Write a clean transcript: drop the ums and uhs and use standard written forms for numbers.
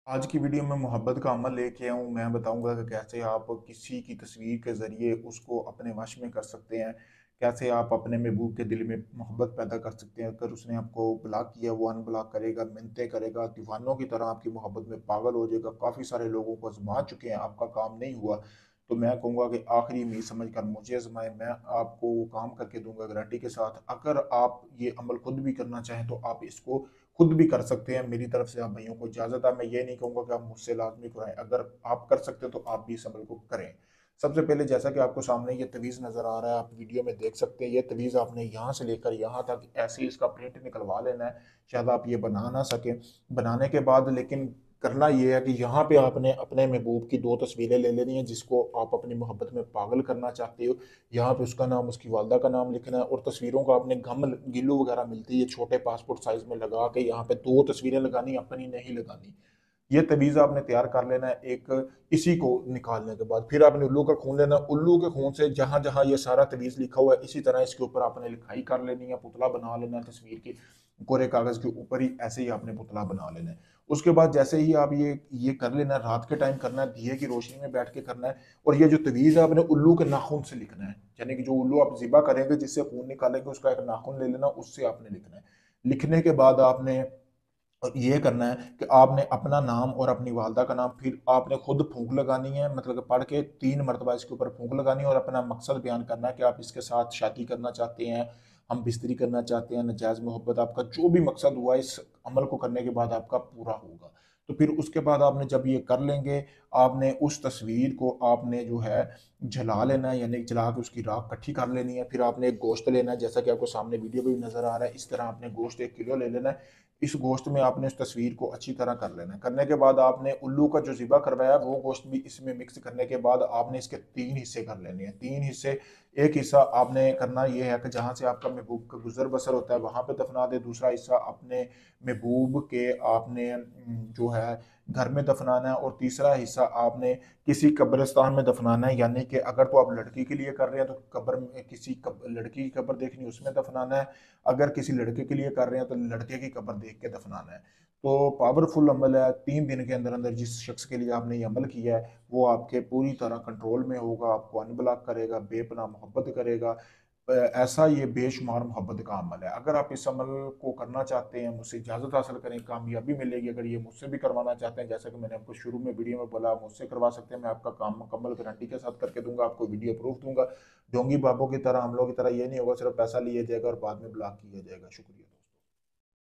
आज की वीडियो में मोहब्बत का अमल लेके आया हूँ। मैं बताऊंगा कि कैसे आप किसी की तस्वीर के ज़रिए उसको अपने वश में कर सकते हैं। कैसे आप अपने महबूब के दिल में मोहब्बत पैदा कर सकते हैं। अगर उसने आपको ब्लॉक किया, वो अनब्लॉक करेगा, मिन्नतें करेगा, दीवानों की तरह आपकी मोहब्बत में पागल हो जाएगा। काफ़ी सारे लोगों को आजमा चुके हैं, आपका काम नहीं हुआ। तो मैं कहूँगा कि आखिरी उम्मीद समझ कर मुझे आजमाएं, मैं आपको वो काम करके दूंगा गारंटी के साथ। अगर आप ये अमल खुद भी करना चाहें तो आप इसको खुद भी कर सकते हैं। मेरी तरफ से आप भाइयों को इजाज़त है। मैं ये नहीं कहूँगा कि आप मुझसे लाजमी कराएं। अगर आप कर सकते हैं तो आप भी इस अमल को करें। सबसे पहले जैसा कि आपको सामने ये तवीज़ नज़र आ रहा है, आप वीडियो में देख सकते हैं। ये तवीज़ आपने यहाँ से लेकर यहाँ तक ऐसे ही इसका प्रिंट निकलवा लेना है। शायद आप ये बना ना सकें। बनाने के बाद लेकिन करना ये है कि यहाँ पे आपने अपने महबूब की दो तस्वीरें ले लेनी है जिसको आप अपनी मोहब्बत में पागल करना चाहते हो। यहाँ पे उसका नाम, उसकी वालदा का नाम लिखना है और तस्वीरों का आपने गम गिल्लू वगैरह मिलती है छोटे पासपोर्ट साइज में लगा के यहाँ पे दो तस्वीरें लगानी, अपनी नहीं लगानी। ये तवीज़ आपने तैयार कर लेना है। एक इसी को निकालने के बाद फिर आपने उल्लू का खून लेना है। उल्लू के खून से जहां जहां ये सारा तवीज़ लिखा हुआ है इसी तरह इसके ऊपर आपने लिखाई कर लेनी है, पुतला बना लेना है तस्वीर की। कोरे कागज के ऊपर ही ऐसे ही आपने पुतला बना लेना है। उसके बाद जैसे ही आप ये कर लेना है, रात के टाइम करना है, दिए की रोशनी में बैठ के करना है। और ये जो तवीज़ है आपने उल्लू के नाखून से लिखना है, यानी कि जो उल्लू आप ज़िबा करेंगे जिससे खून निकालेंगे उसका एक नाखून ले लेना, उससे आपने लिखना है। लिखने के बाद आपने ये करना है कि आपने अपना नाम और अपनी वालदा का नाम, फिर आपने खुद फूंक लगानी है, मतलब कि पढ़ के 3 मरतबा इसके ऊपर फूंक लगानी है और अपना मकसद बयान करना है कि आप इसके साथ शादी करना चाहते हैं, हम बिस्तरी करना चाहते हैं, नजायज़ मोहब्बत, आपका जो भी मकसद हुआ इस अमल को करने के बाद आपका पूरा होगा। तो फिर उसके बाद आपने जब ये कर लेंगे, आपने उस तस्वीर को आपने जो है जला लेना है, यानी जला के उसकी राख इकट्ठी कर लेनी है। फिर आपने एक गोश्त लेना है, जैसा कि आपको सामने वीडियो में भी नजर आ रहा है। इस तरह आपने गोश्त 1 किलो ले लेना है। इस गोश्त में आपने उस तस्वीर को अच्छी तरह कर लेना है। करने के बाद आपने उल्लू का जो ज़िबा करवाया वो गोश्त भी इसमें मिक्स करने के बाद आपने इसके 3 हिस्से कर लेने हैं। 3 हिस्से, एक हिस्सा आपने करना ये है कि जहाँ से आपका महबूब का गुजर बसर होता है वहाँ पे दफना दे। दूसरा हिस्सा अपने महबूब के आपने जो है घर में दफनाना है। और तीसरा हिस्सा आपने किसी कब्रिस्तान में दफनाना है, यानी कि अगर तो आप लड़की के लिए कर रहे हैं तो कब्र में किसी लड़की की कब्र देखनी, उसमें दफनाना है। अगर किसी लड़के के लिए कर रहे हैं तो लड़के की कब्र देख के दफनाना है। तो पावरफुल अमल है। 3 दिन के अंदर अंदर जिस शख्स के लिए आपने ये अमल किया है वो आपके पूरी तरह कंट्रोल में होगा, आपको अनब्लॉक करेगा, बेपनाह मोहब्बत करेगा। ऐसा ये बेशुमार मोहब्बत का अमल है। अगर आप इस अमल को करना चाहते हैं, मुझसे इजाज़त हासिल करें, कामयाबी मिलेगी। अगर ये मुझसे भी करवाना चाहते हैं, जैसा कि मैंने आपको शुरू में वीडियो में बोला, मुझसे करवा सकते हैं। मैं आपका काम मुकम्मल गारंटी के साथ करके दूंगा, आपको वीडियो प्रूफ दूंगा। ढोंगी बाबों की तरह, हम लोग की तरह ये नहीं होगा सिर्फ पैसा लिया जाएगा और बाद में ब्लॉक किया जाएगा। शुक्रिया।